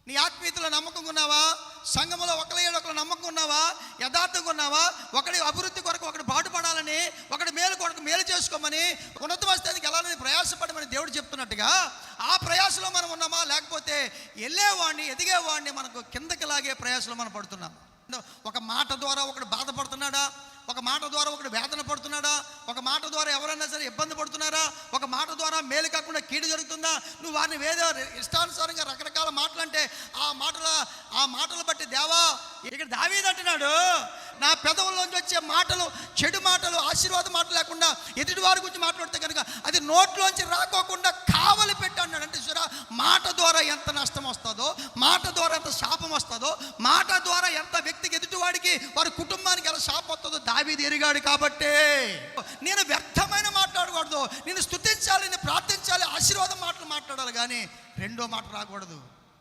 నీ ఆత్మీయతలో నమ్మకంగా ఉన్నావా? సంఘంలో ఒకరు నమ్మకం ఉన్నావా? యథార్థంగా ఉన్నావా? ఒకడి అభివృద్ధి కొరకు ఒకటి పాటుపడాలని, ఒకటి మేలు కొరకు మేలు చేసుకోమని, ఉన్నత స్థాయికి వెళ్ళాలని ప్రయాసపడమని దేవుడు చెప్తున్నట్టుగా ఆ ప్రయాసలో మనం ఉన్నామా? లేకపోతే వెళ్ళేవాడిని ఎదిగేవాడిని మనకు కిందకి లాగే ప్రయాసలో మనం పడుతున్నాం. ఒక మాట ద్వారా ఒకడు బాధపడుతున్నాడా? ఒక మాట ద్వారా ఒకడు వేదన పడుతున్నాడా? ఒక మాట ద్వారా ఎవరైనా సరే ఇబ్బంది పడుతున్నారా? ఒక మాట ద్వారా మేలు కాకుండా కీడు జరుగుతుందా? నువ్వు వారిని వేరే ఇష్టానుసారంగా రకరకాల మాటలు అంటే ఆ మాటలు బట్టి దేవా, ఇక్కడ దావీదు అంటున్నాడు, నా పెదవుల్లోంచి వచ్చే మాటలు, చెడు మాటలు, ఆశీర్వాద మాటలు లేకుండా ఎదుటి వారి గురించి మాట్లాడితే కనుక అది నోట్లోంచి రాకోకుండా కావలి పెట్టి అన్నాడు. అంటే చూరా, మాట ద్వారా ఎంత నష్టం వస్తుందో, మాట ద్వారా ఎంత శాపం వస్తుందో, మాట ద్వారా ఎంత వ్యక్తికి ఎదుటివాడికి వారి కుటుంబానికి ఎలా శాపం వస్తుందో దావీదు ఎరిగాడు. కాబట్టి నేను వ్యర్థమైన మాట్లాడకూడదు, నేను స్తుతించాలి, నేను ప్రార్థించాలి, ఆశీర్వాదం మాటలు మాట్లాడాలి, కానీ రెండో మాట రాకూడదు.